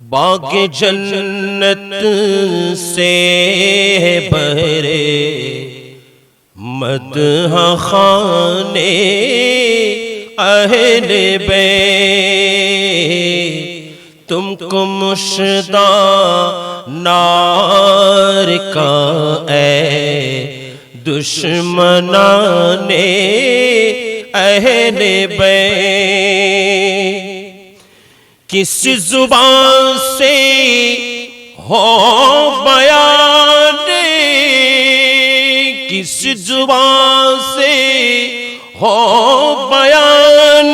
बाग जन्नत से बहरे मदह खाने अहले बैत तुमको मुश्दा नार का दुश्मनाने अहले बैत किस जुबान से हो बयान किस जुबान से हो बयान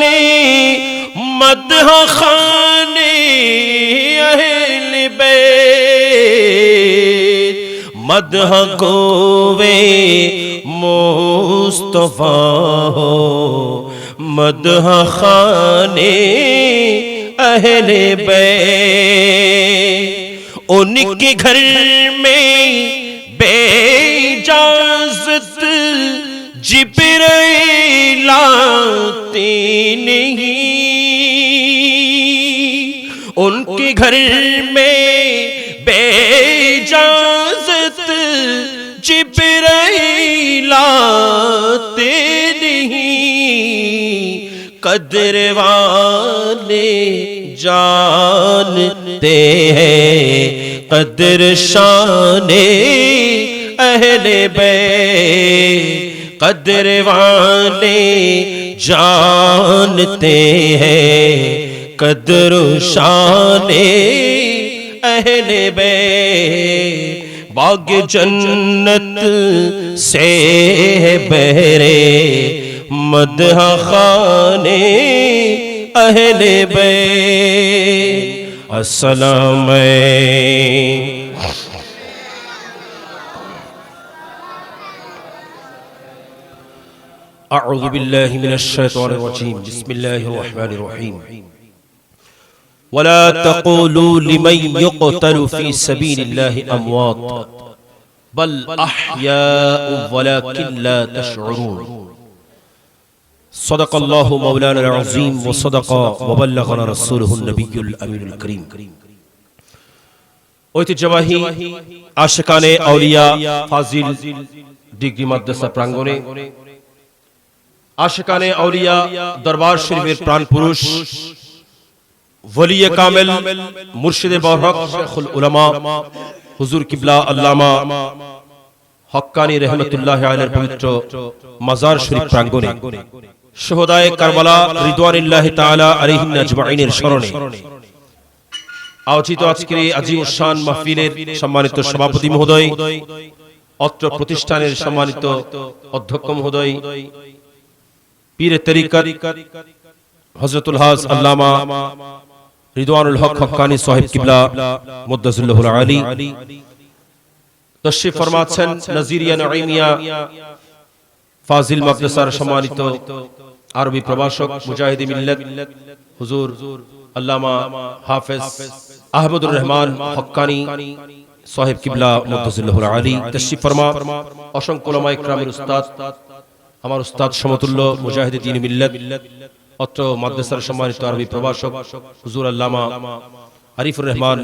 मदह खाने अहले बैत मदह गोवे मुस्तफा हो मदह खाने अहले बैत उनके घर में बेइजाज़त जिब्रील आते नहीं उनके घर में बेइजाज़त जिब्रील आते नहीं कदर वाले जानते हैं कदर शाने अहले बैत कदर वाले जानते हैं कदर शाने अहले बैत बाग जन्नत से बहरे मदह खाने अहले बैत अस्सलाम अऊज़ु बिल्लाहि मिनश शैतानिर रजीम बिस्मिल्लाहिर रहमानिर रहीम वला तक़ूलू लिमन युक़तलु फ़ी सबीलिल्लाहि अमवात बल अहयाउ वलाकिन ला तशऊरून सदक़ल्लाहु मौलाना अज़ीम व सदक़ व बल्लगना रसूलुहुन नबियुल अमीनुल करीम ঐতিহ্যবাহী আশিকানে আউলিয়া ফাজিল ডিগ্রি মাদ্রাসা প্রাঙ্গণে আশিকানে আউলিয়া দরবার শরীফের প্রাণ পুরুষ ওলিয়ে কামেল মুর্শিদে বরহক শেখুল উলামা হুজুর কিবলা আল্লামা হক্কানি রহমতুল্লাহ আলাইহির পবিত্র মাজার শরীফ প্রাঙ্গণে শুহাদায়ে কারবালা রিদওয়ানুল্লাহি তাআলা আলাইহিম আজমাইনের স্মরণে আয়োজিত আজকের এই আজিম শান মাহফিলের সম্মানিত সভাপতি মহোদয় অত্র প্রতিষ্ঠানের সম্মানিত অধ্যক্ষ মহোদয় পীরে তরিকত হযরতুল হাজ আল্লামা রিদওয়ানুল হক হক্কানি সাহেব কিবলা মুদ্দাসিল্লাহুল আলী তশরিফ ফরমাচ্ছেন নজিরিয়া নাঈমিয়া ফাজিল মাদ্রাসার সম্মানিত আরবি প্রভাষক মুজাহিদ মিল্লাত হুজুর আল্লামা হাফেজ আহমদুর রহমান হক্কানি সাহেব কিবলা মুদ্দাসিল্লাহুল আলী তশরিফ ফরমা অসংখ্য উলামা ইকরামের উস্তাদ আমার উস্তাদ সমতুল্য মুজাহিদ দ্বীন মিল্লাত অত্র মাদ্রাসার সম্মানিত আরবি প্রভাষক হুজুর আল্লামা আরিফুর রহমান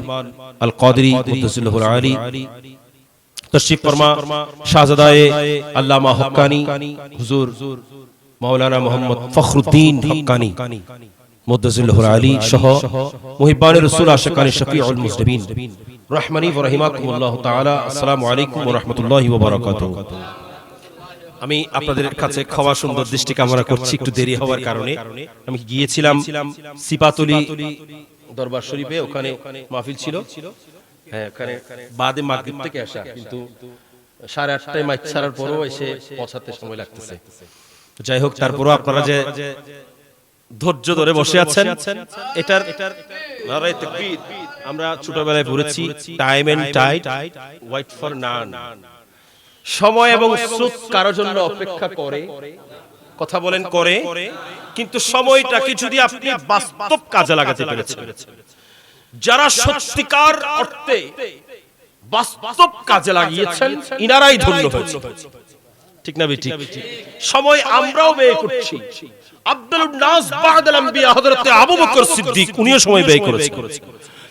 আল কাদরি মুদ্দাসিল্লাহুল আলী তশরিফ ফরমা শাহজাদায়ে আল্লামা হক্কানি হুজুর মাওলানা মুহাম্মদ ফখরুদ্দিন হক্কানি মুদ্দাসিল্লাহুল আলী সহ মুহিব্বানে রাসূল আশিকানে শফিউল মুজনিবিন রহমানি ওয়া রাহিমাকুমুল্লাহু তাআলা আসসালামু আলাইকুম ওয়া রাহমাতুল্লাহি ওয়া বারাকাতুহু আমি আপনাদের কাছে ক্ষমা সুন্দর দৃষ্টি কামনা করছি একটু দেরি হওয়ার কারণে আমি গিয়েছিলাম সিপাতলি দরবার শরীফে ওখানে মাহফিল ছিল হ্যাঁ ওখানে বাদে মাগরিব থেকে আসা কিন্তু 8:30টায় মাইক ছাড়ার পরেও এসে পৌঁছাতে সময় লাগতেছে যাই হোক তারপরও আপনারা যে ধৈর্য ধরে বসে আছেন এটার নারায়ে তাকবীর আমরা ছোটবেলায় পড়েছি time and tide wait for none সময় এবং স্রোত কারোর জন্য অপেক্ষা করে কথা বলেন করে কিন্তু সময়টাকে যদি আপনি বাস্তব কাজে লাগাতে পেরেছেন যারা সত্যিকার অর্থে বাস্তব কাজে লাগিয়েছেন ইনারাই ধন্য হয়েছে ঠিক না ঠিক সময় আমরাও ব্যয় করছি আব্দুল নাস বা'দাল আম্বিয়া হযরত আবু বকর সিদ্দিক উনিও সময় ব্যয় করেছেন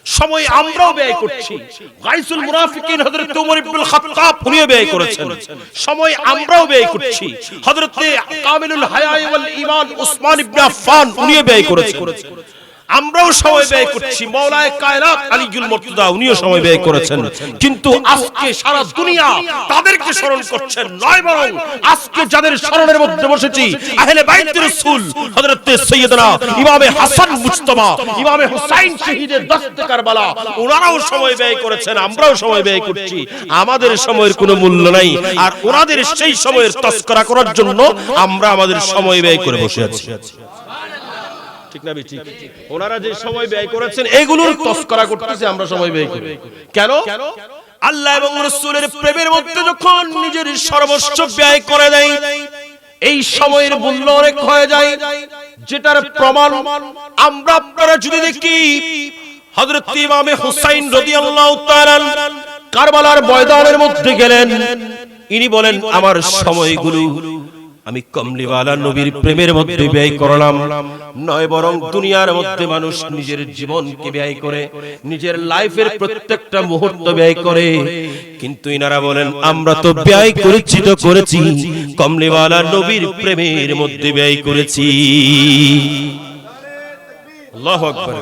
সময় আমরাও ব্যয় করছি। গাইসুল মুনাফিকিন হযরত ওমর ইবনুল খাত্তাব উনিও ব্যয় করেছেন, সময় আমরাও ব্যয় করছি। হযরত কামিলুল হায়া ওয়াল ঈমান উসমান ইবনে আফফান উনিও ব্যয় করেছেন, আমরাও সময় ব্যয় করছি। মাওলায়ে কায়নাত আলীউল মুর্তজা উনিও সময় ব্যয় করেছেন। কিন্তু আজকে সারা দুনিয়া তাদেরকে স্মরণ করছেন নয়, বরং আজকে যাদের স্মরণের মধ্যে বসেছি আহলে বাইত রাসূল হযরত সাইয়্যিদনা ইমামে হাসান মুজতবা, ইমামে হুসাইন শহীদের দস্তে কারবালা, ওনারাও সময় ব্যয় করেছেন, আমরাও সময় ব্যয় করছি। আমাদের সময়ের কোনো মূল্য নাই, আর ওনাদের সেই সময়ের তস্করা করার জন্য আমরা আমাদের সময় ব্যয় করে বসে আছি। ঠিক না ঠিক? ওনারা যে সময় ব্যয় করেছেন এগুলোর তস্করা করতেছে, আমরা সময় ব্যয় করি কেন? আল্লাহ এবং রাসূলের প্রেমের মধ্যে যখন নিজের সর্বস্ব ব্যয় করে দেয়, এই সময়ের মূল্য অনেক হয়ে যায়। যেটার প্রমাণ আমরা আপনারা যদি দেখি, হযরত ইমামে হুসাইন রাদিয়াল্লাহু তাআলা কারবালার ময়দানের মধ্যে গেলেন, ইনি বলেন আমার সময়গুলো আমি কমলিওয়ালা নবীর প্রেমের মধ্যে ব্যয় করলাম নয়, বরং দুনিয়ার মধ্যে মানুষ নিজের জীবনকে ব্যয় করে, নিজের লাইফের প্রত্যেকটা মুহূর্ত ব্যয় করে। কিন্তু ইনারা বলেন আমরা তো ব্যয় করেছি তো করেছি কমলিওয়ালা নবীর প্রেমের মধ্যে ব্যয় করেছি। আল্লাহু আকবার।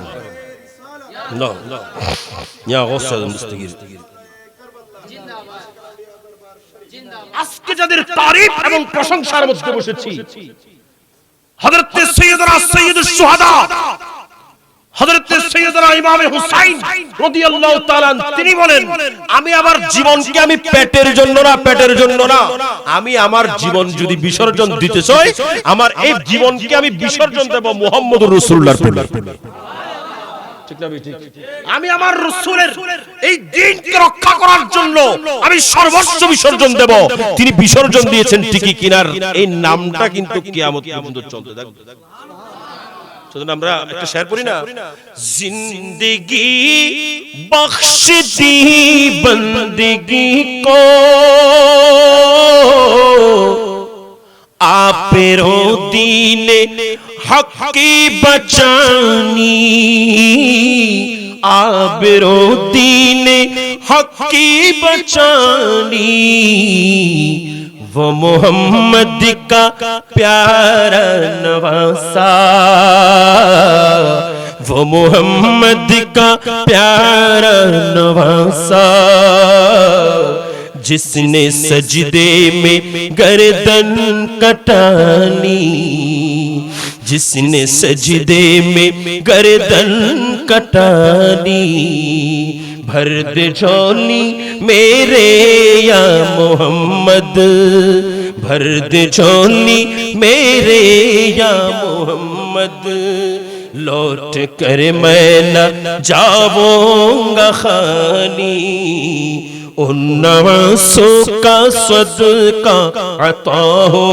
আল্লাহ ইয়া গাউসুল মুস্তাগীর। আজকে যাদের তারিফ এবং প্রশংসার মধ্যে বসেছি, হযরত সাইয়্যিদুনা সাইয়্যিদুশ শুহাদা হযরত সাইয়্যিদুনা ইমামে হুসাইন রাদিয়াল্লাহু তাআলা তিনি বলেন আমি আমার জীবনকে আমি পেটের জন্য না, আমি আমার জীবন যদি বিসর্জন দিতে চাই, আমার এই জীবনকে আমি বিসর্জন দেব মুহাম্মদুর রাসূলুল্লাহর প্রেমে। আমি আমার রাসূলের এই দ্বীনকে রক্ষা করার জন্য আমি সর্বস্ব বিসর্জন দেব। তিনি বিসর্জন দিয়েছেন ঠিকই, কিনার এই নামটা কিন্তু কিয়ামত পর্যন্ত চলতে থাকবে। সেজন্য আমরা একটা শেয়ার পড়ি না, জিন্দেগি বখশ দি বন্দগি কো আপেরো দীনে হক কি বচানি, আপেরো দীনে হক কি বচানি, वो मोहम्मद का प्यारा नवासा, वो मोहम्मद का प्यारा नवासा, जिसने सजदे में गर्दन कटानी, जिसने सजदे में गर्दन कटानी, भर दे झोली मेरे या मोहम्मद, भर दे झोली मेरे या मोहम्मद, लौट कर मैं न जाऊंगा खाली, उन नवासों का सदका अता हो,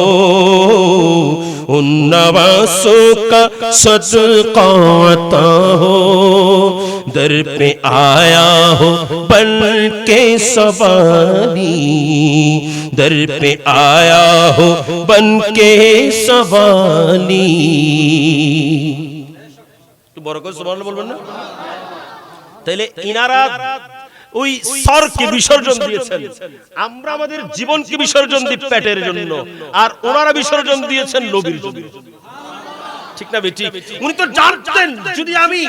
उन नवासों का सदका अता हो, दर पे आया हो बन के सवारी, दर पे आया हो बन के सवारी। तो बড় করে সুবহানাল্লাহ বলবেন না? তাহলে ইনারা ওই সরকে বিসর্জন দিয়েছেন, আমরা আমাদের জীবনকে বিসর্জন দিই পেটের জন্য, আর ওনারা বিসর্জন দিয়েছেন নবীর জন্য। ঠিক না বেটি? উনি তো জানতেন যদি আমি,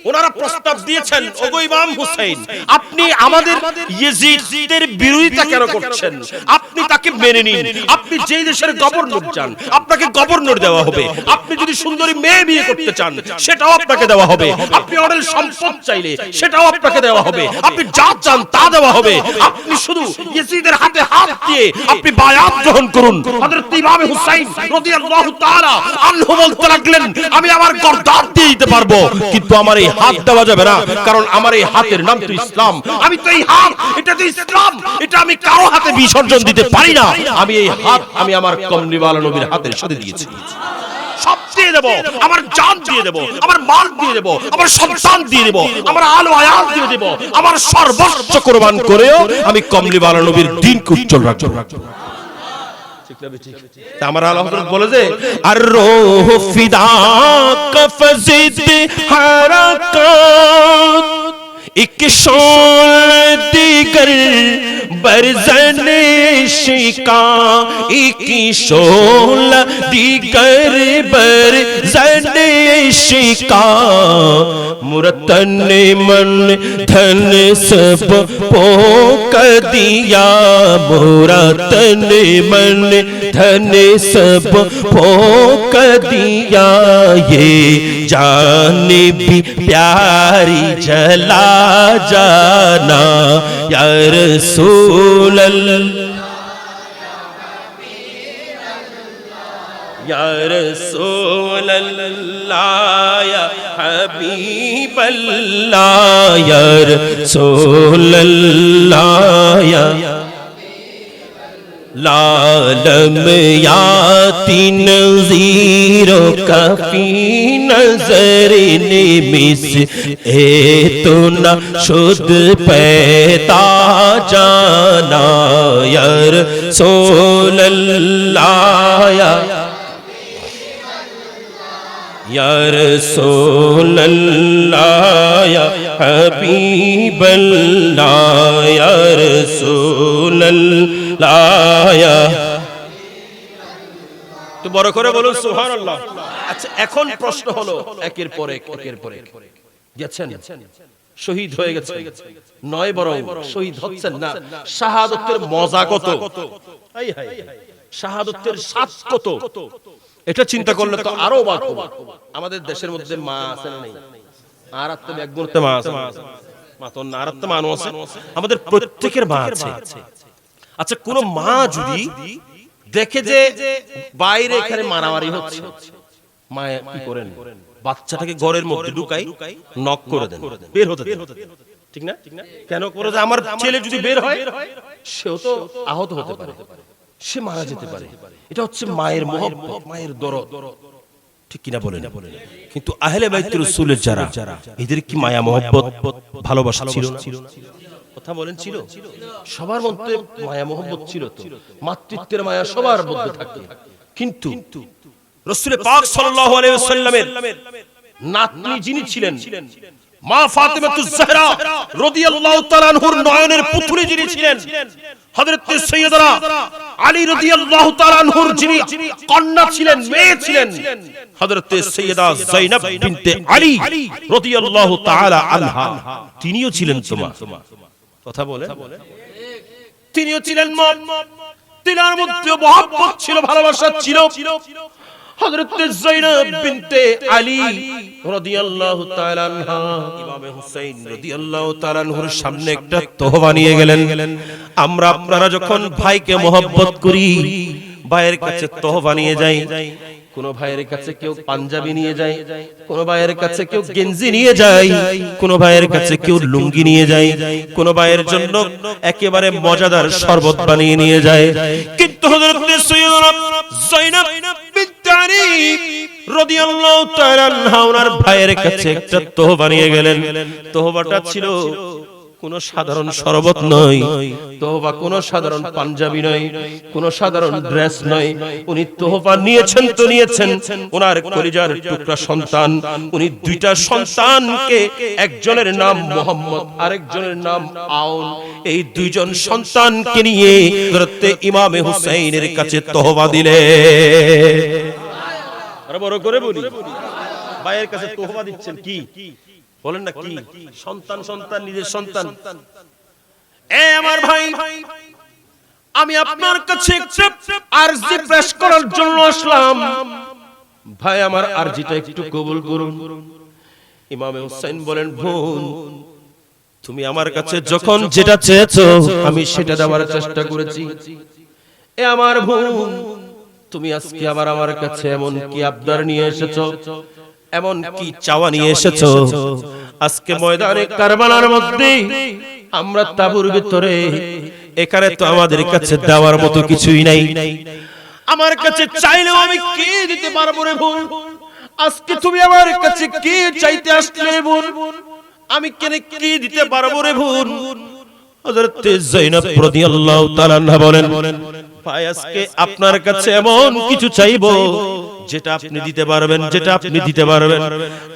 ওনারা প্রস্তাব দিয়েছেন ওগো ইমাম হুসাইন আপনি আমাদের ইয়েজিদের বিরোধিতা কেন করছেন, আপনি তাকে মেনে নিন, আপনি যেই দেশের গভর্নর চান আপনাকে গভর্নর দেওয়া হবে, আপনি যদি সুন্দরী মেয়ে বিয়ে করতে চান সেটাও আপনাকে দেওয়া হবে, আপনি অনেক সম্পদ চাইলে সেটাও আপনাকে দেওয়া হবে, আপনি যা চান তা দেওয়া হবে, আপনি শুধু ইয়েজিদের হাতে হাত দিয়ে আপনি বায়াত গ্রহণ করুন। হযরত ইমাম হুসাইন রাদিয়াল্লাহু তাআলা আনহু বলতে লাগলেন আমি আমার গর্দান দিয়ে দিতে পারবো, কিন্তু আমার এই হাত দেওয়া যাবে না, কারণ আমার এই হাতের নাম তো ইসলাম, আমি তো এই হাত, এটা তো ইসলাম, এটা আমি কারো হাতে বিসর্জন দিতে পারি না, আমি এই হাত আমি আমার কমলিওয়ালা নবীর হাতের সাথে দিয়েছি, সব দিয়ে দেব, আমার জান দিয়ে দেব, আমার মাল দিয়ে দেব, আমার সন্তান দিয়ে দেব, আমার আলো আয়াত দিয়ে দেব, আমার সর্বস্ব কুরবান করেও আমি কমলিওয়ালা নবীর দ্বীনকে উজ্জ্বল রাখবো। আমার আল্লাহ হযরত বলে যে আর রূহ ফিদা কফজিদ হারাকাত एक शोल दीगर बरज़न शिका एक शोल दीगर बरज़न शिका मुरतन मन धन सब पोक दिया मुरतन मन धन सब पोक दिया ये जान भी प्यारी जला जाना या रसूल या रसूल अल्लाह या हबीब अल्लाह या रसूल अल्लाह या लालम याती नज़ीरों का फी नज़र निमिस ए तो न शुद्ध पैदा जाना या रसूल अल्लाह या रसूल अल्लाह या हबीब अल्लाह या रसूल अल्लाह या তো বড় করে বলুন সুবহানাল্লাহ। আচ্ছা এখন প্রশ্ন হলো একের পর এক গেছেন শহীদ হয়ে গেছে নয় বরং শহীদ হচ্ছেন না শাহাদাতের মজা কত হাই হাই শাহাদাতের স্বাদ কত এটা চিন্তা করলে তো আরো অবাক হবো। আমাদের দেশের মধ্যে মা আছে না নেই আর আত্ম এক মুহূর্তে মা আছে মা তো না আত্ম মানুষ আছে আমাদের প্রত্যেকের মা আছে। আচ্ছা কোন মা যদি দেখে যে বাইরে এখানে মারামারি হচ্ছে মা কি করেন বাচ্চাটাকে ঘরের মধ্যে ঢুকাই নক করে দেন বের হতে দেন ঠিক না কেন করে যে আমার ছেলে যদি বের হয় সেও তো আহত হতে পারে সে মারা যেতে পারে এটা হচ্ছে মায়ের মহব্বত মায়ের দরদ ঠিক কিনা বলেন। কিন্তু আহলে বাইত রাসূলের যারা এদের কি মায়া মহব্বত ভালোবাসা ছিল না কথা বলেন ছিল সবার মধ্যে মায়া মহব্বত ছিল তো মাতৃত্বের মায়া সবার মধ্যে থাকতো কিন্তু রাসূল পাক সাল্লাল্লাহু আলাইহি ওয়াসাল্লামের নাতনি যিনি ছিলেন মা ফাতেমাতুজ জাহরা রাদিয়াল্লাহু তাআলা আনহুর নয়নের পুত্রী যিনি ছিলেন হযরত সাইয়্যিদানা আলী রাদিয়াল্লাহু তাআলা আনহুর যিনি কন্যা ছিলেন মেয়ে ছিলেন হযরত সাইয়্যিদা যায়েনব বিনতে আলী রাদিয়াল্লাহু তাআলা আনহা তিনিও ছিলেন তোমার কথা বলে তিনিও ছিলেন মা তিনার মধ্যে মহব্বত ছিল ভালোবাসা ছিল। হযরত যায়েনব বিনতে আলী রাদিয়াল্লাহু তাআলা আনহা ইমাম হুসাইন রাদিয়াল্লাহু তাআলা আনহুর সামনে একটা তোহফা নিয়ে গেলেন। আমরা আপনারা যখন ভাইকে মহব্বত করি ভাইয়ের কাছে তোহফা নিয়ে যাই কোন ভাইয়ের কাছে কেউ পাঞ্জাবি নিয়ে যায় কোন ভাইয়ের কাছে কেউ গেঞ্জি নিয়ে যায় কোন ভাইয়ের কাছে কেউ লুঙ্গি নিয়ে যায় কোন ভাইয়ের জন্য একেবারে মজাদার শরবত বানিয়ে নিয়ে যায় কিন্তু হযরত সাইয়্যিদানা যায়েনব বিনতে আলী রাদিয়াল্লাহু তাআলা আনহা ওনার ভাইয়ের কাছে একটা তোহফা নিয়ে গেলেন। তোহফাটা ছিল কোন সাধারণ শরবত নয় তোহফা কোন সাধারণ পাঞ্জাবি নয় কোন সাধারণ ড্রেস নয় উনি তোহফা নিয়েছেন তো নিয়েছেন ওনার কলিজার টুকরা সন্তান উনি দুইটা সন্তানকে একজনের নাম মোহাম্মদ আরেকজনের নাম আউন এই দুইজন সন্তানকে নিয়ে হযরত ইমাম হুসাইনের কাছে তোহফা দিলেন। আর বড় করে বলি ভাইয়ের কাছে তোহফা দিচ্ছেন কি বলেন না কি সন্তান সন্তান নিজের সন্তান এ আমার ভাই আমি আপনার কাছে আরজি পেশ করার জন্য আসলাম ভাই আমার আরজিটা একটু কবুল করুন। ইমাম হুসাইন বলেন বোন তুমি আমার কাছে যখন যেটা চেয়েছো আমি সেটা দেওয়ার চেষ্টা করেছি এ আমার বোন তুমি আজকে আবার আমার কাছে এমন কি আবদার নিয়ে এসেছো এমন কি চাওয়া নিয়ে এসেছো আজকে ময়দানে কারবালার মধ্যে আমরা তাবুর ভিতরে এখানে তো আমাদের কাছে দেওয়ার মতো কিছুই নাই আমার কাছে চাইলেও আমি কি দিতে পারবো রে বোন আজকে তুমি আমার কাছে কি চাইতে আসলে বোন আমি কেন কি দিতে পারবো রে বোন হযরত যায়েনব রাদিয়াল্লাহু তাআলা আনহা বলেন ভাই আজকে আপনার কাছে এমন কিছু চাইবো যেটা আপনি দিতে পারবেন, যেটা আপনি দিতে পারবেন,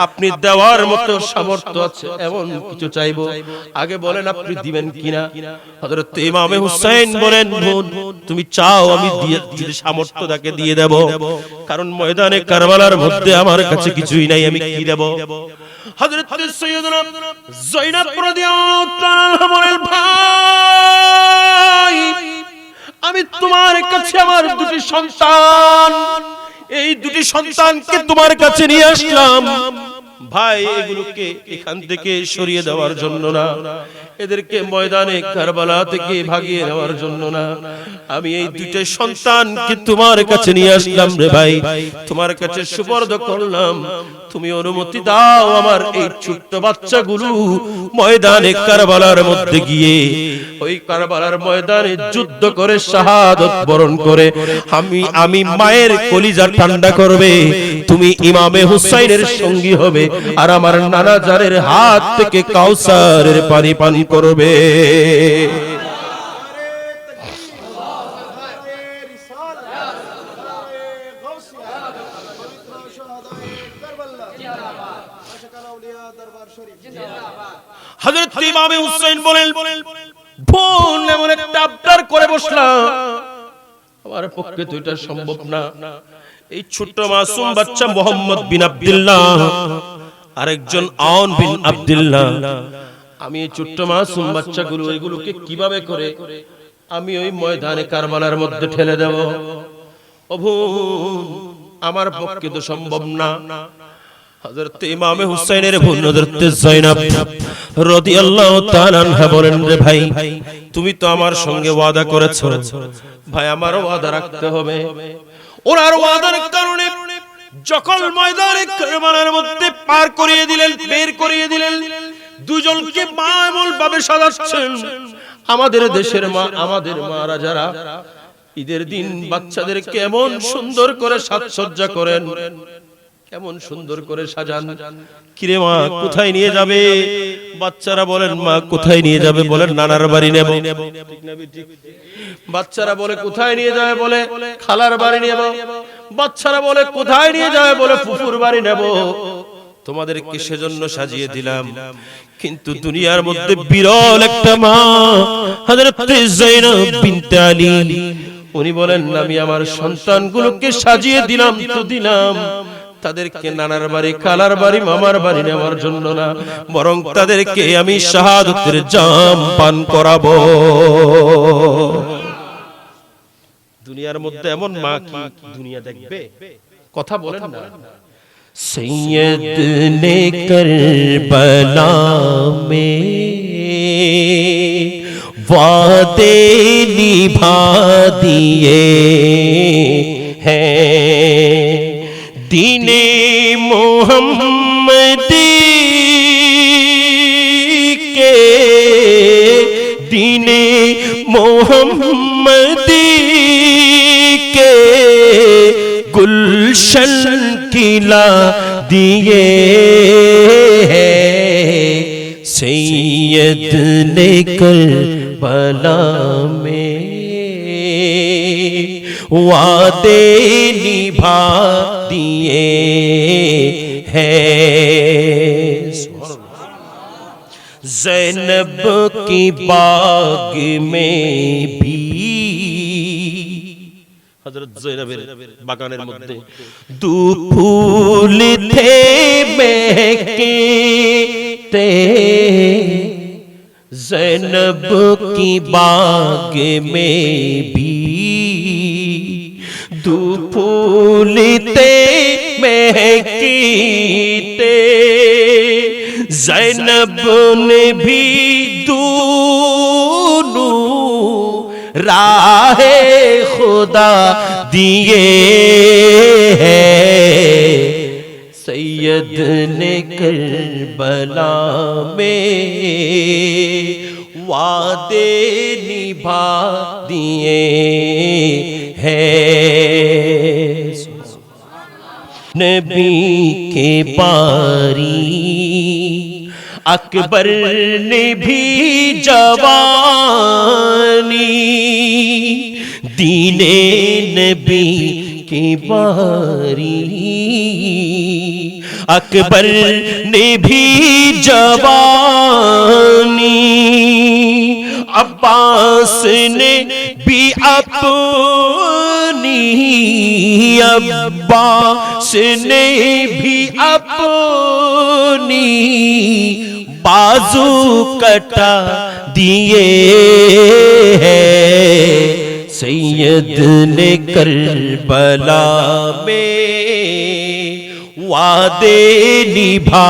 আপনি দেওয়ার মতো সামর্থ্য আছে এমন কিছু চাইবো। আগে বলেন আপনি দিবেন কিনা। হযরত ইমামে হুসাইন বলেন, বোন তুমি চাও আমি দিয়ে সামর্থ্য তাকে দিয়ে দেব, কারণ ময়দানে কারবালার মধ্যে আমার কাছে কিছুই নাই, আমি কি দেব। হযরত সাইয়্যিদুনা যায়েনব রাদিয়াল্লাহু তাআলা বলেন, ভাই আমি তোমার কাছে আমার দুটি সন্তান, এই দুটি সন্তানকে তোমার কাছে নিয়ে আসলাম। ভাই এগুলোকে এখান থেকে সরিয়ে দেওয়ার জন্য না, এদেরকে ময়দানে কারবালা থেকে ভাগিয়ে নেওয়ার জন্য না, আমি এই দুটো সন্তানকে তোমার কাছে নিয়ে আসলাম রে ভাই, তোমার কাছে সুপর্দ করলাম। তুমি অনুমতি দাও আমার এই ছোট্ট বাচ্চাগুলো ময়দানে কারবালার মধ্যে গিয়ে ওই কারবালার ময়দানে যুদ্ধ করে শাহাদাত বরণ করে আমি মায়ের কলিজা ঠান্ডা করবে, তুমি ইমামে হুসাইনের সঙ্গী হবে, আর আমার নানা জানের হাত থেকে কাউসারের পানি পান করবে। হযরত ইমামে হুসাইন বলেন, বোন এমন একটা আবদার করে বসলাম, আমার পক্ষে তো এটা সম্ভব না। এই ছোট্ট মাসুম বাচ্চা মুহাম্মদ বিন আব্দুল্লাহ, আরেকজন আওন বিন আব্দুল্লাহ, আমি এই ছোট্ট মাসুম বাচ্চাগুলো এগুলোকে কিভাবে করে আমি ওই ময়দানে কারবালার মধ্যে ঠেলে দেব। ও বোন আমার পক্ষে তো সম্ভব না। হযরত ইমামে হুসাইনের বোন হযরত যায়েনব রাদিয়াল্লাহু তাআলা আনহা বলেন, রে ভাই তুমি তো আমার সঙ্গে ওয়াদা করেছো, ভাই আমারও ওয়াদা রাখতে হবে। ওনার ওয়াদার কারণে যখন ময়দানে কারবালার মধ্যে পার করিয়ে দিলেন, বের করিয়ে দিলেন, দুজনকে মা এমন ভাবে সাজাচ্ছেন। আমাদের দেশের মা, আমাদের মারা যারা ঈদের দিন বাচ্চাদেরকে এমন সুন্দর করে সাজসজ্জা করেন, কেমন সুন্দর করে সাজান। কিরে মা কোথায় নিয়ে যাবে? বাচ্চারা বলেন, মা কোথায় নিয়ে যাবে? বলেন নানার বাড়ি নেব। বাচ্চারা বলে কোথায় নিয়ে যাবে? বলে খালার বাড়ি নেব। বাচ্চারা বলে কোথায় নিয়ে যাবে? বলে ফুফুর বাড়ি নেব। তোমাদেরকে সেজন্য সাজিয়ে দিলাম, কিন্তু দুনিয়ার মধ্যে বিরল একটা মা হযরত যায়েনব বিনতে আলী, উনি বলেন আমি আমার সন্তানগুলোকে সাজিয়ে দিলাম তো দিলাম, তাদেরকে নানার বাড়ি, খালার বাড়ি, মামার বাড়ি নেওয়ার জন্য না, বরং তাদেরকে আমি শাহাদাতের জাম পান করাবো। দুনিয়ার মধ্যে এমন মা কি দুনিয়া দেখবে? কথা বলেন না। সৈয়দ নে কারবালা মে वादे निभा दिए हैं, दीने मोहम्मदी के, दीने मोहम्मदी के गुलशन खिला दिए हैं, सैयद ने करबला में वादे निभा दिए हैं। ज़ैनब की बाग में भी, हज़रत ज़ैनबेर बागानेर मध्य दो फूल थे महकते, ज़ैनब की बाग में भी दो फूल थे महकते, ज़ैनब ने भी दोनों राहे खुदा दिए हैं, सैयद ने करबला में वादे निभा दिए हैं। नबी के बारी अकबर ने भी जवानी, दीने नबी की बारी, अकबर ने भी जवानी, अब्बास ने भी अपनी, अब्बास ने भी अपनी बाजू कटा दिए हैं। सैयद ने करबला में वादे निभा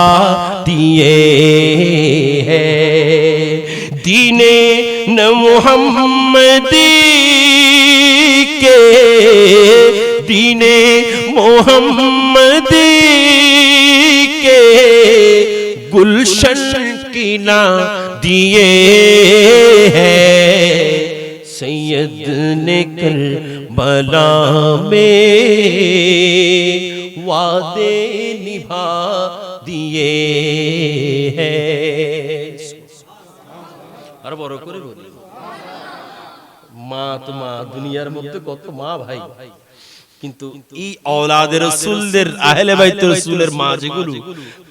दिए हैं। दीने न मुहम्मदी के, दीने मुहम्मदी के गुलशन की ना दिए हैं। सैयद ने करबला में वादे निभा दिए हैं। আর বড় করে বলি, মা তো মা, দুনিয়ার মধ্যে কত মা ভাই, কিন্তু এই আওলাদের রাসূলদের আহলে বাইতের রাসূলের মা যেগুলো,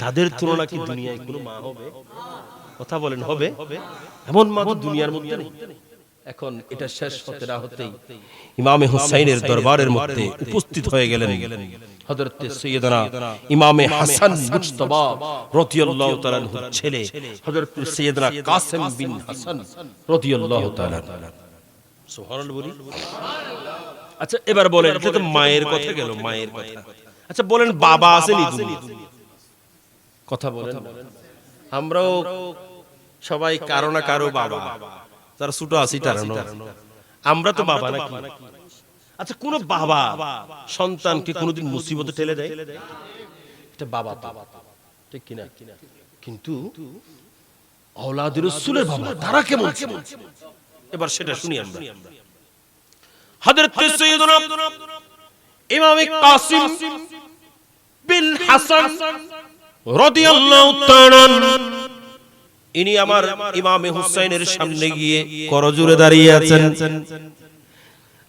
তাদের তুলনা কি দুনিয়ায় কোনো মা হবে? কথা বলেন হবে? এমন মা তো দুনিয়ার মধ্যে নেই। এখন এটা শেষ হতে না হতেই ইমামে হুসাইনের দরবারের মধ্যে উপস্থিত হয়ে গেলেন হযরত সৈয়দনা ইমামে হাসান মুজতবা রাদিয়াল্লাহু তাআলা আনহুর ছেলে হযরত সৈয়দনা কাসেম বিন হাসান রাদিয়াল্লাহু তাআলা। সুবহানাল্লাহ বলি। আচ্ছা এবার বলেন, এটা তো মায়ের কথা গেল, মায়ের কথা। আচ্ছা বলেন বাবা আছেনি দুনিয়াতে? কথা বলেন। আমরাও সবাই কারো না কারো বাবা, যারা ছোট আছি তারা, আমরা তো বাবা নাকি? আচ্ছা কোন বাবা সন্তানকে কোনোদিন মুসিবতে ঠেলে দেয়? এটা বাবা তো, ঠিক কিনা? কিন্তু আওলাদুর রাসূলের বাবা তারা কেমন? এবার সেটা শুনি আমরা। হযরত সাইয়্যিদুনা ইমাম কাসিম বিন হাসান রাদিয়াল্লাহু তাআলা, ইনি আমার ইমামে হুসাইনের সামনে গিয়ে করজোড়ে দাঁড়িয়ে আছেন।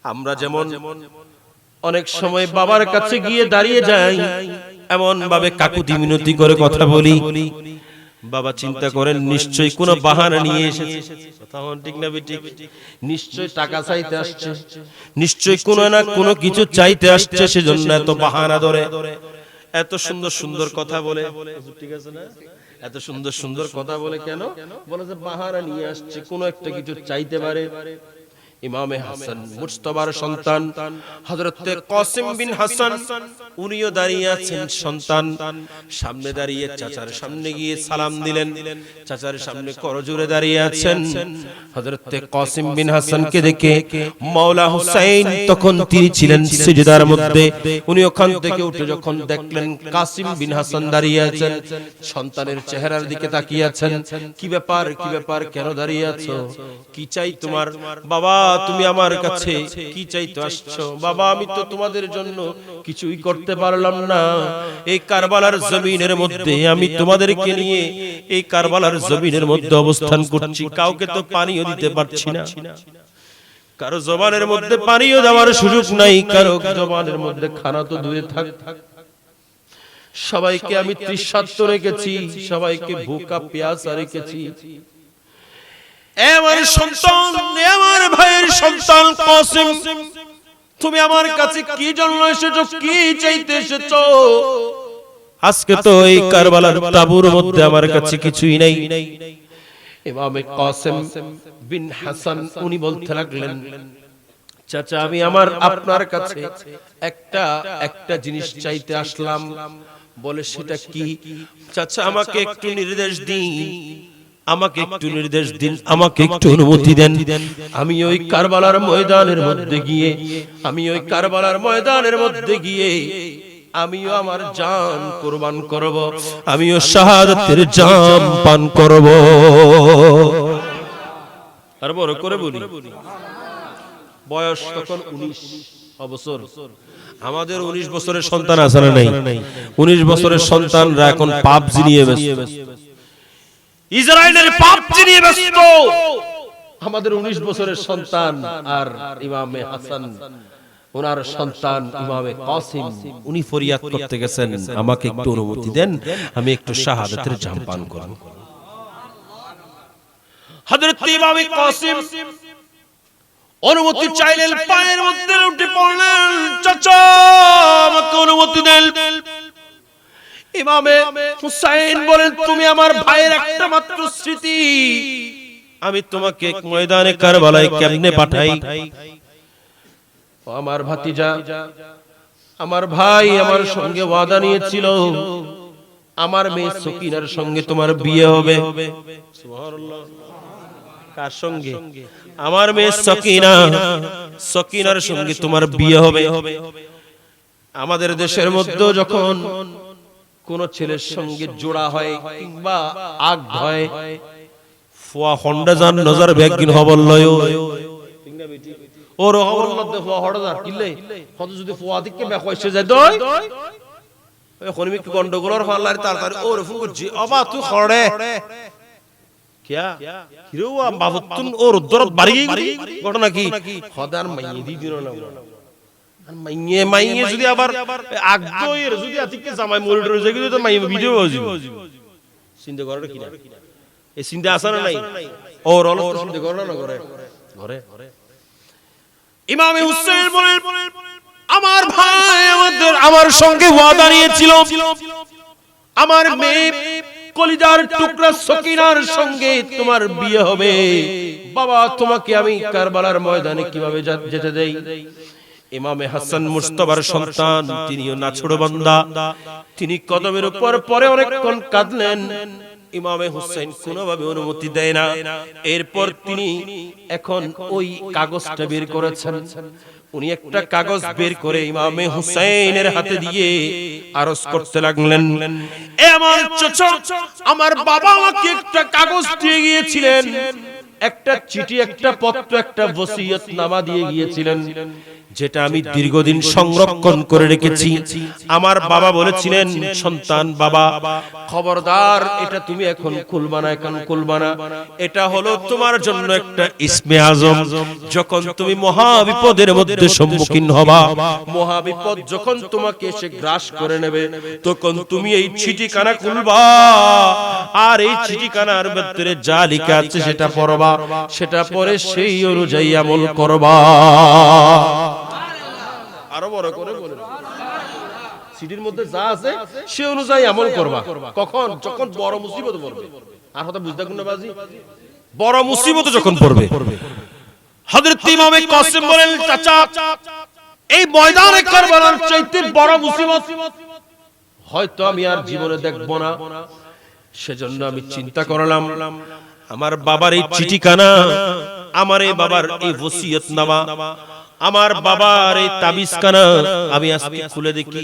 আমরা যেমন অনেক সময় বাবার কাছে গিয়ে দাঁড়িয়ে যাই, এমন ভাবে কাকুতি মিনতি করে কথা বলি। বাবা চিন্তা করেন নিশ্চয়ই কোনো বাহানা নিয়ে এসেছে, কথা ঠিক না বেঠিক? নিশ্চয়ই টাকা চাইতে আসছে, নিশ্চয়ই কোনো না কোনো কিছু চাইতে আসছে, সেজন্য এত বাহানা ধরে, এত সুন্দর সুন্দর কথা বলে। ঠিক আছে না? এত সুন্দর সুন্দর কথা বলে কেন? বলে যে বাহানা নিয়ে আসছে, কোনো একটা কিছু চাইতে পারে। ইমামে হাসান মুজতবার সন্তান হযরত কাসিম বিন হাসান, উনিও দাঁড়িয়ে আছেন সন্তান, সামনে দাঁড়িয়ে চাচার সামনে গিয়ে সালাম দিলেন, চাচার সামনে করজোড়ে দাঁড়িয়ে আছেন। হযরত কাসিম বিন হাসানকে দেখে মাওলা হুসাইন, তখন তিনি ছিলেন সিজদার মধ্যে, উনি ওখান থেকে উঠে যখন দেখলেন কাসিম বিন হাসান দাঁড়িয়ে আছেন, সন্তানের চেহারার দিকে তাকিয়ে আছেন। কি ব্যাপার, কি ব্যাপার, কেন দাঁড়িয়ে আছো? কি চাই তোমার? বাবা তুমি আমার কাছে কি চাইতে আসছো? বাবা আমি তো তোমাদের জন্য কিছুই করতে পারলাম না। এই কারবালার জমিনের মধ্যে আমি তোমাদেরকে নিয়ে এই কারবালার জমিনের মধ্যে অবস্থান করছি, কাউকে তো পানিও দিতে পারছি না, কারো জবানের মধ্যে পানিও দেওয়ার সুযোগ নাই, কারো জবানের মধ্যে খানা তো দূরে থাক, সবাইকে আমি তৃষ্ণার্ত রেখেছি, সবাইকে ভুকা পেয়াসা রেখেছি। আমার সন্তান, আমার ভাইয়ের সন্তান কাসিম, তুমি আমার কাছে কি জন্য এসেছো, কি চাইতে এসেছো? আজকে তো এই কারবালার তাবুর মধ্যে আমার কাছে কিছুই নাই। ইমামে কাসিম বিন হাসান উনি বলতে লাগলেন, চাচা আমি আপনার কাছে একটা জিনিস চাইতে আসলাম। বলে সেটা কি? চাচা আমাকে একটু নির্দেশ দিন, আমাকে একটু নির্দেশ দিন, আমাকে একটু অনুমতি দেন। আমি ওই কারবালার ময়দানের মধ্যে গিয়ে, আমি ওই কারবালার ময়দানের মধ্যে গিয়ে আমিও আমার জান কুরবান করব, আমিও শাহাদাতের জাম পান করব। আর বড় করে বলি, বয়স তখন 19 বছর। আমাদের 19 বছরের সন্তান আছে না নাই? 19 বছরের সন্তানরা এখন পাবজি নিয়ে ব্যস্ত, ইসরায়েলের পাবজি নিয়ে ব্যস্ত। আমাদের 19 বছরের সন্তান আর ইমামে হাসান ওনার সন্তান ইমামে কাসিম উনি ফরিয়াদ করতে গেছেন, আমাকে একটু অনুমতি দেন, আমি একটু শাহাদাতের জাম পান করব। হযরত ইমামে কাসিম অনুমতি চাইলেন, পায়ের মধ্যে উঠে পড়লেন, চাচা আমাকে অনুমতি দেন। ইমামে হুসাইন বলেন, তুমি আমার ভাইয়ের একটা মাত্র স্মৃতি, আমি তোমাকে ময়দানে কারবালায় কেমনে পাঠাই? আমার ভাতিজা, আমার ভাই আমার সঙ্গে ওয়াদা নিয়েছিল, আমার মেয়ে সকিনার সঙ্গে তোমার বিয়ে হবে। সুবহানাল্লাহ। কার সঙ্গে? আমার মেয়ে সকিনা, সকিনার সঙ্গে তোমার বিয়ে হবে। আমাদের দেশের মধ্যে যখন কোন ছেলের সঙ্গে জোড়া হয় কিংবা আগ হয়, ফুয়া হন্ডা জান নজর বেগিন হবল লয় ওর হবল মধ্যে ফুয়া হড়া যা কিলে কত যদি ফুয়া দিকে বেকইছে যায় দই এখন আমি গন্ডগোলর হল্লার তাড়াতাড়ি ওর ফোন করছি, অবা তুই খড়ে কিয়া হিরোয়া বাবুতুন ওর দরদ বাড়ি গই ঘটনা কি খদার মাইয়ে দি দিন না আর মাইয়ে মাইয়ে যদি আবার আগদইর যদি আতিকে জামাই মরিডর হয়ে যায় তো মাইয়ে ভিডিও হইব। চিন্তা করে কি না এই চিন্তা আছে না নাই? ওর অল চিন্তা করে না করে ঘরে ইমামে হুসাইন বলেন, আমার ভাই আমার সঙ্গে ওয়াদা নিয়েছিল, আমার মেয়ে কলিজার টুকরা সকিনার সঙ্গে তোমার বিয়ে হবে। বাবা তোমাকে আমি কারবালার ময়দানে কিভাবে যেতে দেই? ইমামে হাসান মুস্তাফার সন্তান, তিনিও নাছোড় বান্দা, তিনি কদমের উপর পরে অনেকক্ষণ কাঁদলেন। ইমামে হুসাইন কোনোভাবে অনুমতি দেয় না। এরপর তিনি এখন ওই কাগজটা বের করেছেন, উনি একটা কাগজ বের করে ইমামে হুসাইনের হাতে দিয়ে আরজ করতে লাগলেন, এ আমার চাচা, আমার বাবা আমাকে একটা কাগজ দিয়ে গিয়েছিলেন, একটা চিঠি, একটা পত্র, একটা ওসিয়তনামা দিয়ে গিয়েছিলেন, যেটা আমি দীর্ঘদিন সংরক্ষণ করে রেখেছি। আমার বাবা বলেছিলেন, সন্তান বাবা খবরদার এটা তুমি এখন খুলবা না, এখন খুলবা না, এটা হলো তোমার জন্য একটা ইসমে আজম। যখন তুমি মহা বিপদের মধ্যে সম্মুখীন হবা, মহা বিপদ যখন তোমাকে এসে গ্রাস করে নেবে, তখন তুমি এই চিঠিখানা খুলবা আর এই চিঠিখানার ভিতরে যা লেখা আছে সেটা পড়বা, সেটা পড়ে সেই অনুযায়ী আমল করবা। আরো বড় করে বলেন, সিটির মধ্যে যা আছে সে অনুযায়ী আমল করবা। কখন? যখন বড় মুসিবত পড়বে। আর কথা বুঝতে কোন বাজি, বড় মুসিবত যখন পড়বে। হযরত ইমামে কাসিম বলেন, চাচা এই ময়দানে কারবালার চাইতে বড় মুসিবত হয়তো আমি আর জীবনে দেখব না, সেজন্য আমি চিন্তা করলাম আমার বাবার এই চিঠিখানা, আমার এই বাবার এই ওসিয়তনামা, আমার বাবার এই তাবিজখানা আমি আজকে খুলে দেখি।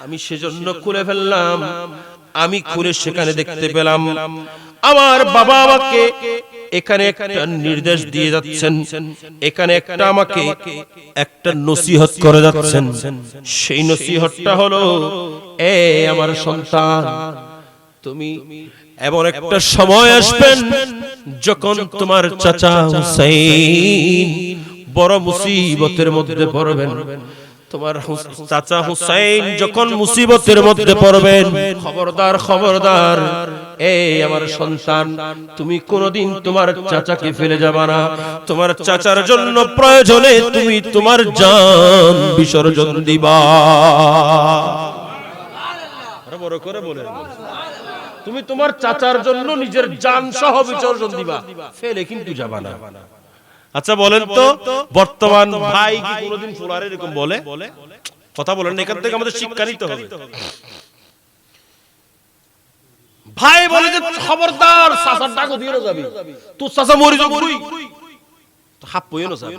আমি সেজন্য খুলে ফেললাম। আমি খুলে সেখানে দেখতে পেলাম আমার বাবা আমাকে এখানে একটা নির্দেশ দিয়ে যাচ্ছেন, এখানে একটা আমাকে একটা নসিহত করে যাচ্ছেন। সেই নসিহতটা হলো, এ আমার সন্তান, তুমি এমন একটা সময় আসবেন যখন তোমার চাচা হুসাইন বড় মুসিবতের মধ্যে পড়বেন। তোমার চাচা হুসাইন যখন মুসিবতের মধ্যে পড়বেন, খবরদার খবরদার এই আমার সন্তান, তুমি কোনদিন তোমার চাচাকে ফেলে যাবা না। তোমার চাচার জন্য প্রয়োজনে তুমি তোমার জান বিসর্জন দিবা। আরে বড় করে বলেন, তুমি তোমার চাচার জন্য নিজের জান সহ বিসর্জন দিবা, ফেলে কিন্তু যাবা না। আচ্ছা বলেন তো, বর্তমান ভাই কি কোনদিন ফুলারে এরকম বলে? কথা বলেন, এখান থেকে আমাদের শিক্ষা নিতে হবে। ভাই বলে যে খবরদার চাচার ডাকও দিয়ে না যাবি, তুই চাচা মরি যাবি, হাপ পইও না যাবি,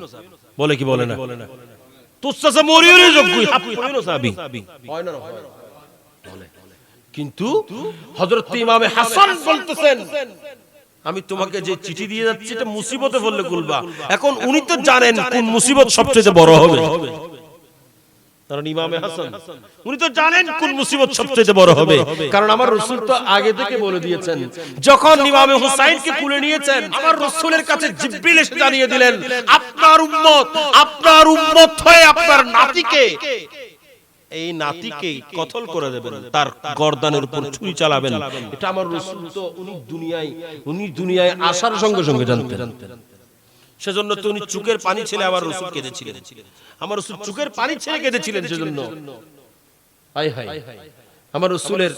বলে কি বলে না? তুই চাচা মরিও না যাবি, হাপ পইও না যাবি, হয় না? বলে। কিন্তু হযরত ইমামে হাসান বলতেছেন, আমি তোমাকে যে চিঠি দিয়ে যাচ্ছি এটা মুসিবতে পড়লে খুলবা। এখন উনি তো জানেন কোন মুসিবত সবচেয়ে বড় হবে। কারণ ইমামে হাসান উনি তো জানেন কোন মুসিবত সবচেয়ে বড় হবে, কারণ আমার রাসূল তো আগে থেকে বলে দিয়েছেন। যখন ইমামে হুসাইনকে কুলে নিয়েছেন, আমার রাসূলের কাছে জিবরিল এসে জানিয়ে দিলেন, আপনার উম্মত হয়ে আপনার নাতিকে, এই নাতিকে কতল করে দেবেন, তার গর্দানের উপর ছুরি চালাবেন। এটা আমার রাসূল তো উনি দুনিয়ায় আসার সঙ্গে সঙ্গে জানতেন। সেজন্য তো উনি চোখের পানি ছেড়ে আমার রাসূল কেঁদেছিলেন, আমার রাসূল চোখের পানি ছেড়ে কেঁদেছিলেন। সেজন্য হায় হায়, আমার রাসূলের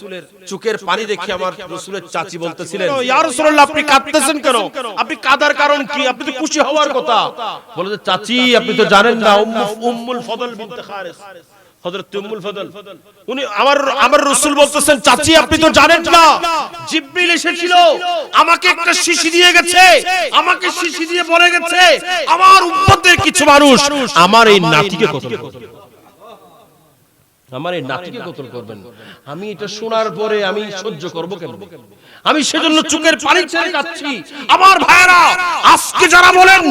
চোখের পানি দেখে আমার রাসূলের চাচি বলতেছিলেন, ইয়া রাসূলুল্লাহ আপনি কাঁদতেছেন কেন, আপনি কাঁদার কারণ কি, আপনি তো খুশি হওয়ার কথা। বলে যে চাচি আপনি তো জানেন না, উম্মুল ফদল বিনতে খারিস, হযরত উম্মুল ফদল, উনি আমার রাসূল বলতেছেন, চাচি আপনি তো জানেন না, জিবরিল এসেছিল, আমাকে একটা শিশি দিয়ে গেছে, আমাকে শিশি দিয়ে বলে গেছে আমার উম্মতের কিছু মানুষ আমার এই নাতিকে কতল করবে, আমার এই নাতিকে কতল করবেন। আমি এটা শোনার পরে আমি সহ্য করব কেন? আমি সেজন্য চোখের পানি ছেড়ে কাঁদছি। আমার ভাইরা, আজকে যারা বলেন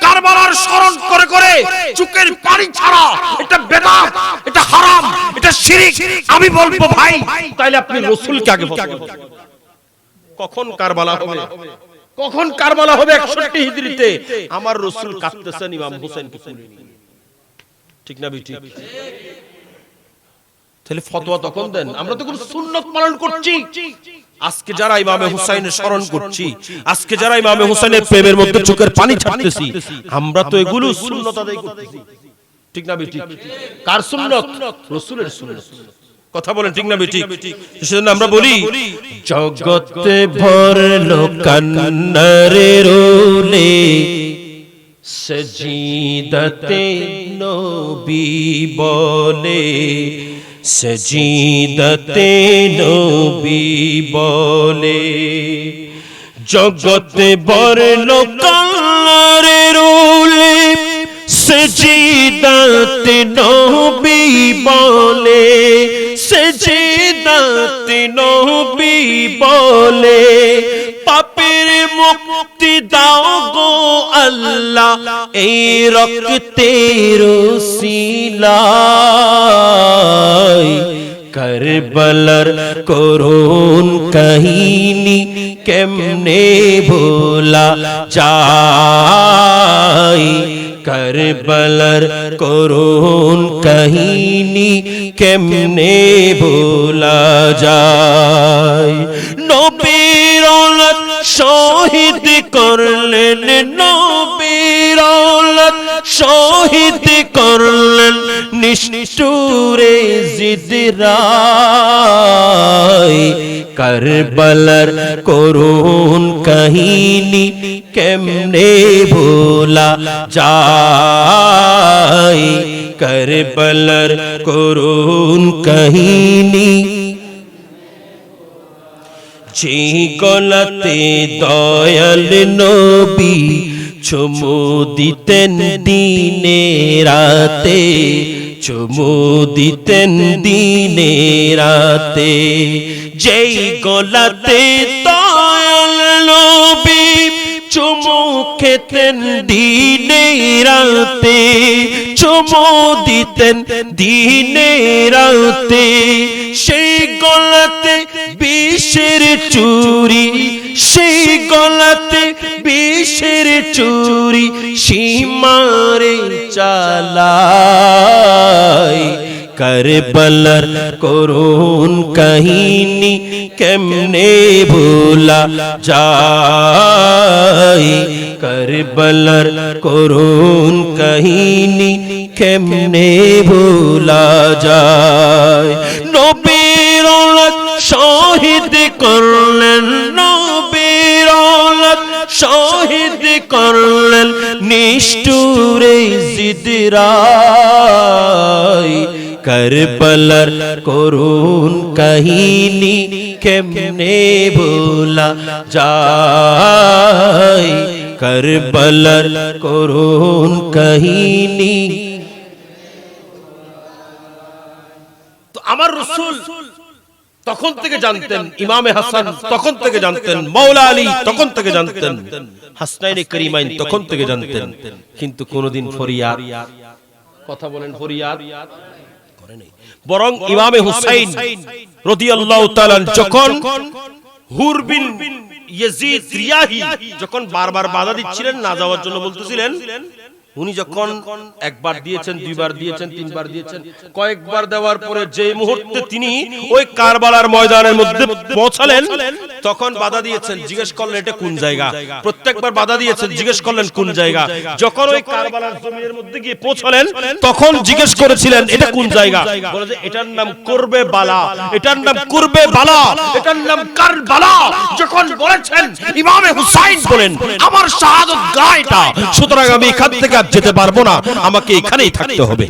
কারবালার স্মরণ করে করে চোখের পানি ছাড়া এটা বেদাত, এটা হারাম, এটা শিরক, আমি বলবো ভাই তাইলে আপনি রাসূলকে আগে ফলো করুন। কখন কারবালা হবে, কখন কারবালা হবে 61 হিজরিতে, আমার রাসূল কাঁদতেছেন ইমাম হোসেনকে কুলে নিয়ে, ঠিক না বেটি? তাহলে ফতোয়া তখন দেন, আমরা তো কোন সুন্নাত পালন করছি। আজকে যারা ইমামে হুসাইনের স্মরণ করছি, আজকে যারা ইমামে হুসাইনের প্রেমের মধ্যে চোখের পানি ছাড়তেছি, আমরা তো এগুলো সুন্নাত আদায় করতেছি, ঠিক না বেটি? কার সুন্নাত? রাসূলের সুন্নাত। কথা বলেন ঠিক না বেটি? সেজন্য আমরা বলি, জগতে ভরলো কান্নারে রোলে, সজিদতে নবী বলে, সজিদতে নবী বলে, জগতে ভরলো কান্নারে রোলে, সজিদতে নবী বলে, সজিদতে নবী বলে, পাপের মুক্তি দাও গো আল্লাহ এই রক্তের ওসিলায়, কারবালার করুণ কাহিনী কেমনে ভোলা যায়, কারবালার করুণ কাহিনী কেমনে ভোলা যায়। নবীর औलाद শহীদ করলেন, নবীর औलाद শহীদ করলেন নিষ্ঠুরে জিদরায়, কারবালার করুণ কাহিনী কেমনে ভোলা যায়, কারবালার করুণ কাহিনী। যে গলাতে দয়াল নবী চুমু দিতেন দিনে রাতে, চুমু দিতেন দিনে রাতে, যেই গলাতে দয়াল নবী চুমু খেতেন দিনে রাতে, চুমু দিতেন দিনে রাতে, সেই গলাতে বিষের চুরি, সেই গলাতে বিষের চুরি সীমারে চালায়, কারবালার করুণ কাহিনী কেমনে ভোলা যায়, কারবালার করুণ কাহিনী কেমনে ভোলা যায়। নবীর औलाद শহীদ করলেন, নবীর औलाद শহীদ করলেন নিষ্ঠুরে জিদরায়, কারবালার করুণ কাহিনী কেমনে ভোলা যায়, কারবালার করুণ কাহিনী। তো আমার রাসূল তখন থেকে জানতেন, ইমামে হাসান তখন থেকে জানতেন, মাওলা আলী তখন থেকে জানতেন, হাসনাইনে করিমাইন তখন থেকে জানতেন, কিন্তু কোনদিন ফরিয়াদ, কথা বলেন ফরিয়াদ, বরং ইমামে হুসাইন রাদিয়াল্লাহু তাআলা যখন হুর বিন ইয়াজিদ রিয়াহি যখন বারবার বাধা দিচ্ছিলেন, না যাওয়ার জন্য বলতেছিলেন, উনি যখন একবার দিয়েছেন, দুইবার দিয়েছেন, তিনবার দিয়েছেন, কয়েকবার দেওয়ার পরে যে মুহূর্তে তিনি ওই কারবালার ময়দানের মধ্যে পৌঁছালেন, তখন বাধা দিয়েছেন, জিজ্ঞেস করলেন এটা কোন জায়গা। প্রত্যেকবার বাধা দিয়েছেন, জিজ্ঞেস করলেন কোন জায়গা। যখন ওই কারবালার জমিনের মধ্যে গিয়ে পৌঁছালেন, তখন জিজ্ঞেস করেছিলেন এটা কোন জায়গা। বলে যে এটার নাম কুরবে বালা, এটার নাম কুরবে বালা, এটার নাম কারবালা। যখন বলেছেন ইমামে হুসাইন বলেন আমার শাহাদাত গায় এটা, সুতরাং আমি এখান থেকে যেতে পারবো না, আমাকে এখানেই থাকতে হবে।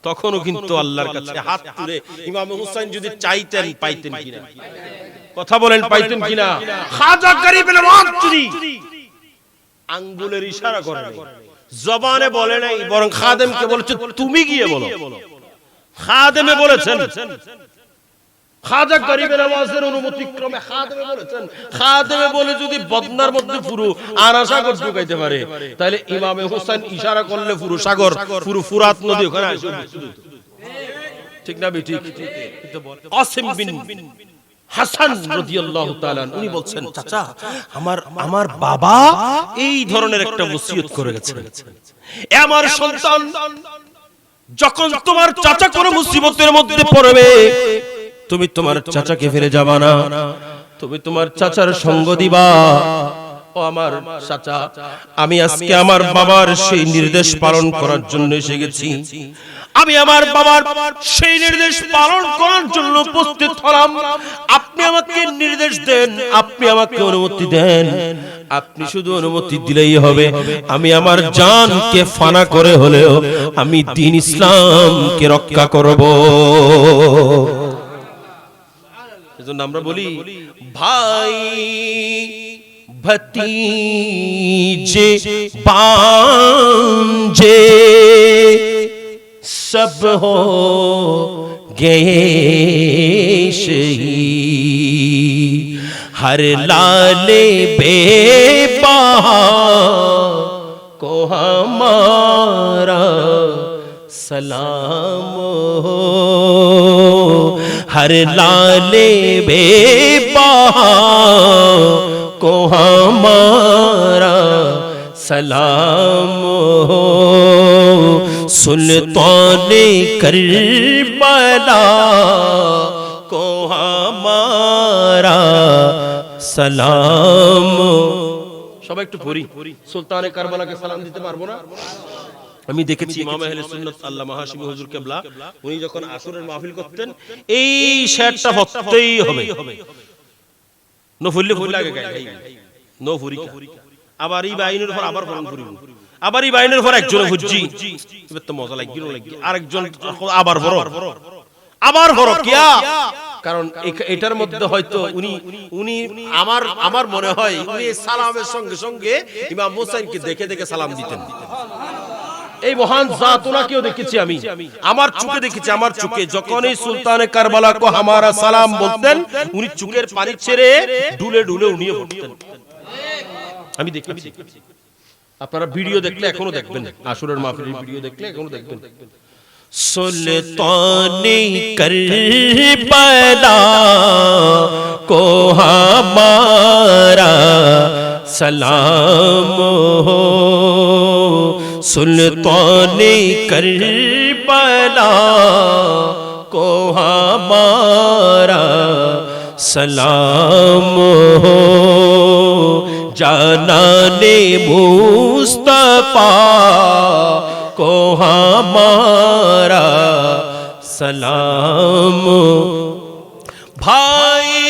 তখনও কিন্তু আল্লাহর কাছে হাত তুলে ইমাম হুসাইন যদি চাইতেন পাইতেন কিনা, কথা বলেন পাইতেন কিনা। খাজা গরিব নওয়াজ যদি আঙ্গুলের ইশারা করে নাই, জবানে বলে নাই, বরং খাদেমকে বলেছে তুমি গিয়ে বলো। খাদেমে বলেছেন, খাজা গরিবের আওয়াজের অনুমতি ক্রমে খাদেমে বলেছেন। খাদেমে বলে যদি বদনার মধ্যে পুরো আনাসাগর ঢুকাইতে পারে, তাহলে ইমামে হোসেন ইশারা করলে পুরো সাগর, পুরো ফুরাত নদী ওখানে আসে। ঠিক না ঠিক? আসিম বিন হাসান রাদিয়াল্লাহু তাআলা উনি বলছেন চাচা আমার বাবা এই ধরনের একটা ওসিয়ত করে গেছেন, আমার সন্তান যখন তোমার চাচা কোনো মুসিবতের মধ্যে পড়বে, তুমি তোমার চাচাকে ফিরে যাবা না, তুমি তোমার চাচার সঙ্গ দিবা। ও আমার চাচা, আমি আজকে আমার বাবার সেই নির্দেশ পালন করার জন্য এসে গেছি। আমি আমার বাবার সেই নির্দেশ পালন করার জন্য উপস্থিত হলাম। আপনি আমাকে নির্দেশ দেন, আপনি আমাকে অনুমতি দেন। আপনি শুধু অনুমতি দিলেই হবে, আমি আমার জানকে ফানা করে হলেও আমি দ্বীন ইসলামকে রক্ষা করব। এজন্য আমরা বলি ভাই ভতিজে বাঞ্জে সব হো গয়ে শহীদ, হর লালে বেবাহা को हमारा सलाम हो, हर लाले बेबाहा को हमारा सलाम हो, सुल्ताने करबला को हमारा सलाम। সবাই একটু পড়ি, সুলতানে কারবালাকে সালাম দিতে পারবো না? আমি দেখেছি ইমাম আহলে সুন্নাত আল্লামা হাশিমি হুজুর কিবলা উনি যখন আসরের মাহফিল করতেন এই শেরটা পড়তেই হবে, নো ফুললে ফুল লাগে গায়, নো ফুরিকা। আবার এই বাইনের উপর আবার ফরন ফুরিব, আবার এই বাইনের উপর একজন হুজ্জি, এবার তো মজা লাগি আরেকজন আবার বড় আবার বড় কিয়া। কারণ এটার মধ্যে হয়তো উনি আমার মনে হয় উনি সালামের সঙ্গে সঙ্গে ইমাম হুসাইনকে দেখে দেখে সালাম দিতেন। এই মহান জাত ওনাকেও দেখেছি আমি, আমার চোখে দেখেছি, আমার চোখে যখন এই সুলতানে কারবালা কো হামারা সালাম বলতেন, উনি চোখের পানি ছেড়ে ঢুলে ঢুলে উনিয়ে পড়তেন। আমি দেখেছি, আপনারা ভিডিও দেখলে এখনো দেখবেন, আসরের মাহফিলের ভিডিও দেখলে এখনো দেখবেন। सुल्ताने करबला को हमारा सलाम हो, सुल्ताने करबला को हमारा सलाम हो, जानाने मुस्तफा को हमारा सलाम। भाई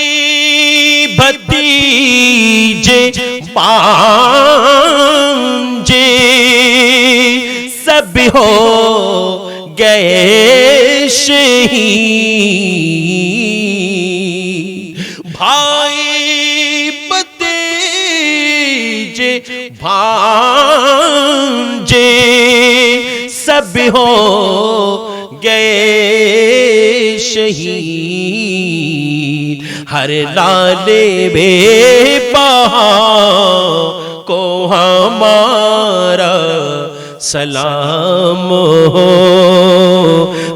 भतीजे पांजे सब हो गए शहीद, भाई भतीजे भांजे सब हो गए शहीद, हर लाले बेबहा को हमारा सलाम हो।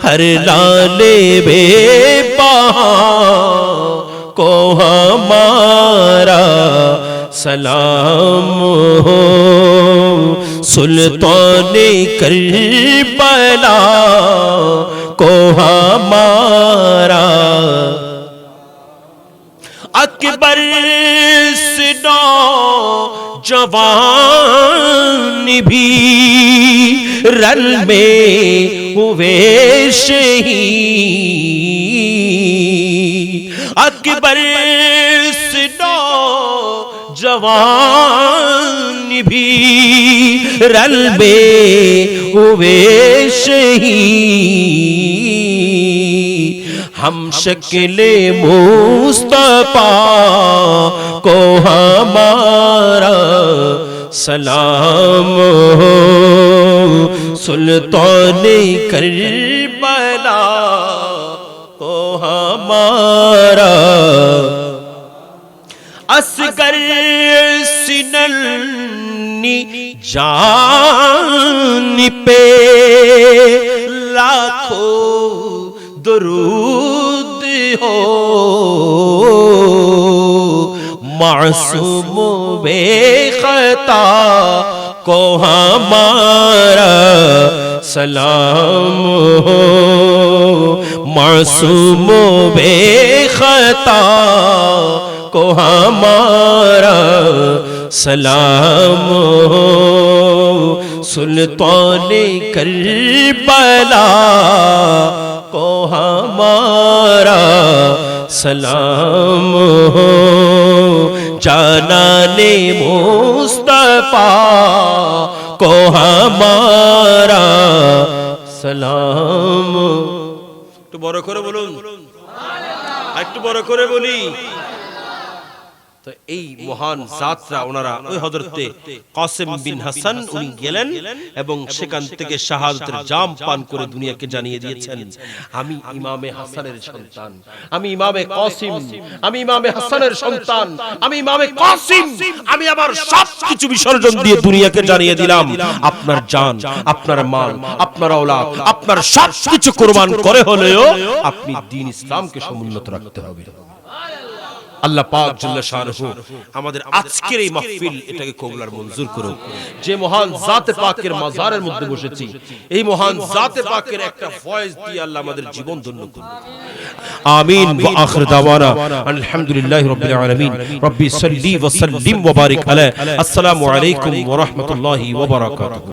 ہر لالے بے بہا کو ہمارا سلام ہو، سلطان کربلا کو ہمارا، اکبر سے نوجوان بھی رن میں ہوئے شہید، اکبر سے نوجوان بھی رن میں ہوئے شہید، ہم شکل مصطفیٰ کو ہمارا سلام ہو، سلطان کربلا کو ہمارا، اصغر سننی جان پہ لاکھوں درود ہو، معصوم بے خطا کو ہمارا سلام ہو، معصوم بے خطا کو ہمارا سلام ہو، سلطان کربلا کو ہمارا سلام ہو، جانان مصطفیٰ کو ہمارا سلام۔ একটু বড় করে বলুন, একটু বড় করে বলি। তো এই মহান জাতরা ওনারা ওই হযরতে কাসেম বিন হাসান উনি গেলেন এবং সেখান থেকে শাহাদাতের জাম পান করে দুনিয়াকে জানিয়ে দিয়েছেন, আমি ইমামে হাসানের সন্তান, আমি ইমামে কাসিম, আমি ইমামে হাসানের সন্তান, আমি ইমামে কাসিম, আমি আমার সব কিছু বিসর্জন দিয়ে দুনিয়াকে জানিয়ে দিলাম, আপনার জান, আপনার মাল, আপনার আওলাদ, আপনার সব কিছু কুরবান করে হলেও আপনি দ্বীন ইসলামকে সমুন্নত রাখতে হবে। আল্লাহ পাক জাল্লা শানুহু আমাদের আজকের এই মাহফিল এটাকে কবুল আর মঞ্জুর করুন। যে মহান জাতে পাকের মাজারের মধ্যে বসেছি, এই মহান জাতে পাকের একটা ভয়েস দিয়ে আল্লাহ আমাদের জীবন ধন্য করুন। আমিন। ওয়া আখির দাওয়ানা আলহামদুলিল্লাহি রাব্বিল আলামিন। রব্বি সাল্লি ওয়া সাল্লিম ওয়া বারিক আলাইহি। আসসালামু আলাইকুম ওয়া রাহমাতুল্লাহি ওয়া বারাকাতুহু।